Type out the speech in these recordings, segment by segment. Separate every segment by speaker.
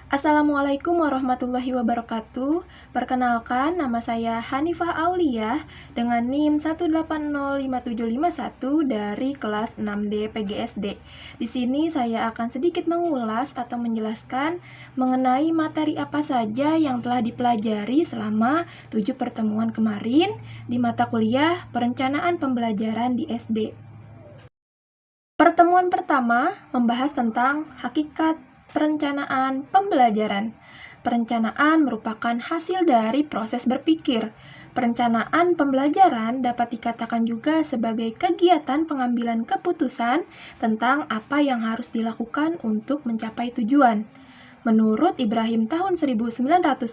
Speaker 1: Assalamualaikum warahmatullahi wabarakatuh. Perkenalkan, nama saya Hanifah Auliah dengan NIM 1805751 dari kelas 6D PGSD. Di sini saya akan sedikit mengulas atau menjelaskan mengenai materi apa saja yang telah dipelajari selama 7 pertemuan kemarin di mata kuliah Perencanaan Pembelajaran di SD. Pertemuan pertama membahas tentang hakikat perencanaan pembelajaran. Perencanaan merupakan hasil dari proses berpikir. Perencanaan pembelajaran dapat dikatakan juga sebagai kegiatan pengambilan keputusan tentang apa yang harus dilakukan untuk mencapai tujuan. Menurut Ibrahim tahun 1993,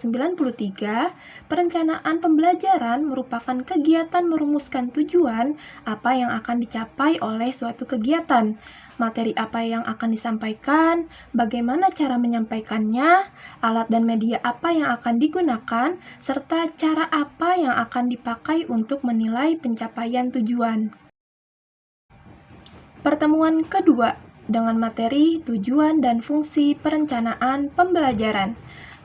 Speaker 1: perencanaan pembelajaran merupakan kegiatan merumuskan tujuan apa yang akan dicapai oleh suatu kegiatan, materi apa yang akan disampaikan, bagaimana cara menyampaikannya, alat dan media apa yang akan digunakan, serta cara apa yang akan dipakai untuk menilai pencapaian tujuan. Pertemuan kedua dengan materi tujuan dan fungsi perencanaan pembelajaran.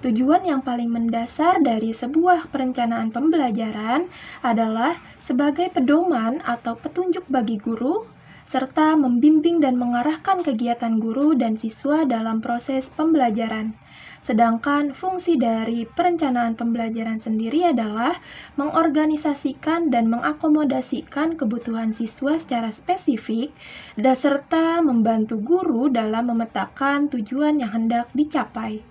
Speaker 1: Tujuan yang paling mendasar dari sebuah perencanaan pembelajaran adalah sebagai pedoman atau petunjuk bagi guru, serta membimbing dan mengarahkan kegiatan guru dan siswa dalam proses pembelajaran. Sedangkan fungsi dari perencanaan pembelajaran sendiri adalah mengorganisasikan dan mengakomodasikan kebutuhan siswa secara spesifik, serta membantu guru dalam memetakan tujuan yang hendak dicapai.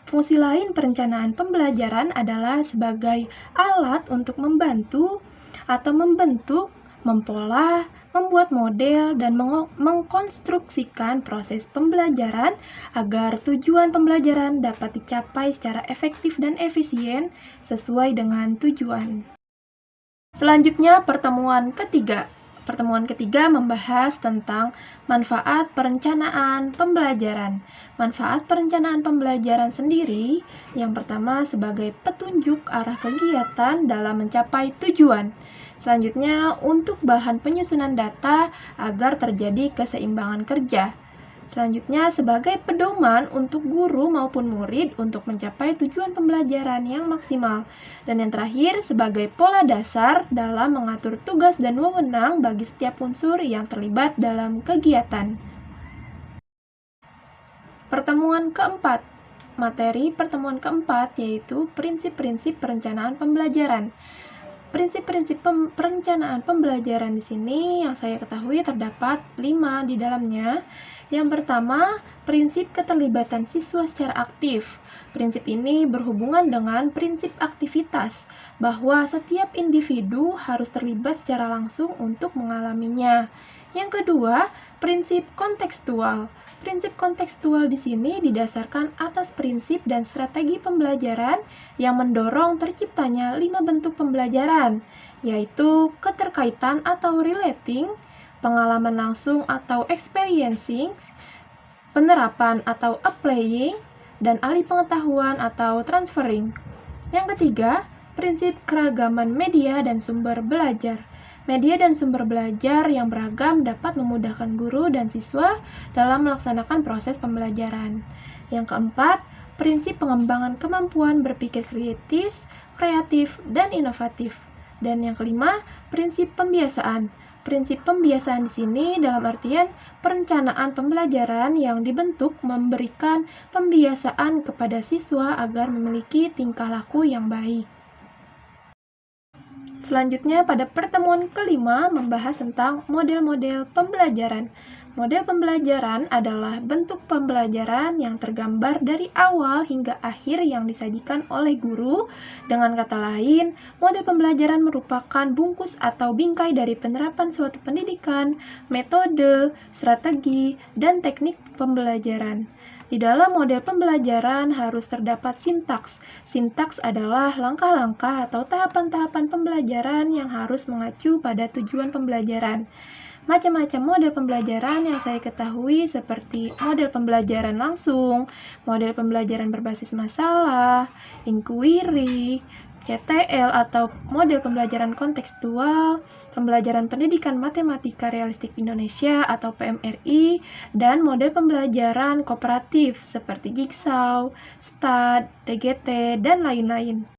Speaker 1: Fungsi lain perencanaan pembelajaran adalah sebagai alat untuk membantu atau membentuk, mempola, membuat model, dan mengkonstruksikan proses pembelajaran agar tujuan pembelajaran dapat dicapai secara efektif dan efisien sesuai dengan tujuan. Selanjutnya, pertemuan ketiga. Pertemuan ketiga membahas tentang manfaat perencanaan pembelajaran. Manfaat perencanaan pembelajaran sendiri, yang pertama sebagai petunjuk arah kegiatan dalam mencapai tujuan. Selanjutnya, untuk bahan penyusunan data agar terjadi keseimbangan kerja. Selanjutnya, sebagai pedoman untuk guru maupun murid untuk mencapai tujuan pembelajaran yang maksimal. Dan yang terakhir, sebagai pola dasar dalam mengatur tugas dan wewenang bagi setiap unsur yang terlibat dalam kegiatan. Pertemuan keempat. Materi pertemuan keempat yaitu prinsip-prinsip perencanaan pembelajaran. Prinsip-prinsip perencanaan pembelajaran di sini yang saya ketahui terdapat 5 di dalamnya. Yang pertama, prinsip keterlibatan siswa secara aktif. Prinsip ini berhubungan dengan prinsip aktivitas, bahwa setiap individu harus terlibat secara langsung untuk mengalaminya. Yang kedua, prinsip kontekstual. Prinsip kontekstual di sini didasarkan atas prinsip dan strategi pembelajaran yang mendorong terciptanya 5 bentuk pembelajaran, yaitu keterkaitan atau relating, pengalaman langsung atau experiencing, penerapan atau applying, dan alih pengetahuan atau transferring. Yang ketiga, prinsip keragaman media dan sumber belajar. Media dan sumber belajar yang beragam dapat memudahkan guru dan siswa dalam melaksanakan proses pembelajaran. Yang keempat, prinsip pengembangan kemampuan berpikir kritis, kreatif, dan inovatif. Dan yang kelima, prinsip pembiasaan. Prinsip pembiasaan di sini dalam artian perencanaan pembelajaran yang dibentuk memberikan pembiasaan kepada siswa agar memiliki tingkah laku yang baik. Selanjutnya, pada pertemuan kelima membahas tentang model-model pembelajaran. Model pembelajaran adalah bentuk pembelajaran yang tergambar dari awal hingga akhir yang disajikan oleh guru. Dengan kata lain, model pembelajaran merupakan bungkus atau bingkai dari penerapan suatu pendidikan, metode, strategi, dan teknik pembelajaran. Di dalam model pembelajaran harus terdapat sintaks. Sintaks adalah langkah-langkah atau tahapan-tahapan pembelajaran yang harus mengacu pada tujuan pembelajaran. Macam-macam model pembelajaran yang saya ketahui seperti model pembelajaran langsung, model pembelajaran berbasis masalah, inquiry, CTL atau model pembelajaran kontekstual, pembelajaran pendidikan matematika realistik Indonesia atau PMRI, dan model pembelajaran kooperatif seperti Jigsaw, STAD, TGT, dan lain-lain.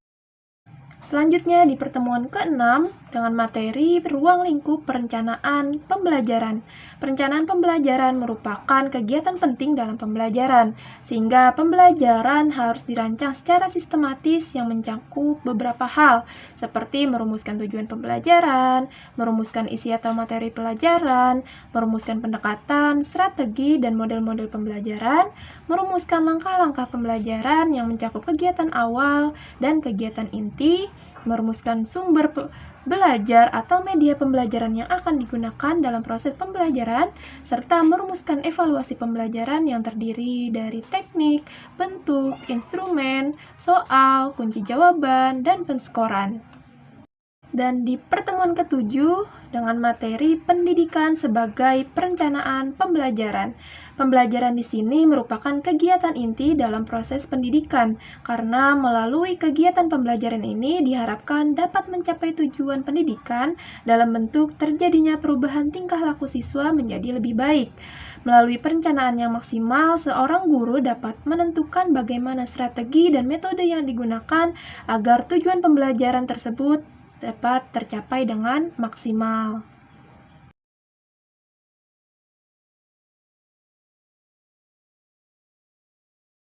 Speaker 1: Selanjutnya di pertemuan ke-6 dengan materi ruang lingkup perencanaan pembelajaran. Perencanaan pembelajaran merupakan kegiatan penting dalam pembelajaran, sehingga pembelajaran harus dirancang secara sistematis yang mencakup beberapa hal, seperti merumuskan tujuan pembelajaran, merumuskan isi atau materi pelajaran, merumuskan pendekatan, strategi, dan model-model pembelajaran, merumuskan langkah-langkah pembelajaran yang mencakup kegiatan awal dan kegiatan inti, merumuskan sumber belajar atau media pembelajaran yang akan digunakan dalam proses pembelajaran, serta merumuskan evaluasi pembelajaran yang terdiri dari teknik, bentuk, instrumen, soal, kunci jawaban, dan penskoran. Dan di pertemuan ke-7 dengan materi pendidikan sebagai perencanaan pembelajaran. Pembelajaran di sini merupakan kegiatan inti dalam proses pendidikan karena melalui kegiatan pembelajaran ini diharapkan dapat mencapai tujuan pendidikan dalam bentuk terjadinya perubahan tingkah laku siswa menjadi lebih baik. Melalui perencanaan yang maksimal, seorang guru dapat menentukan bagaimana strategi dan metode yang digunakan agar tujuan pembelajaran tersebut dapat tercapai dengan maksimal.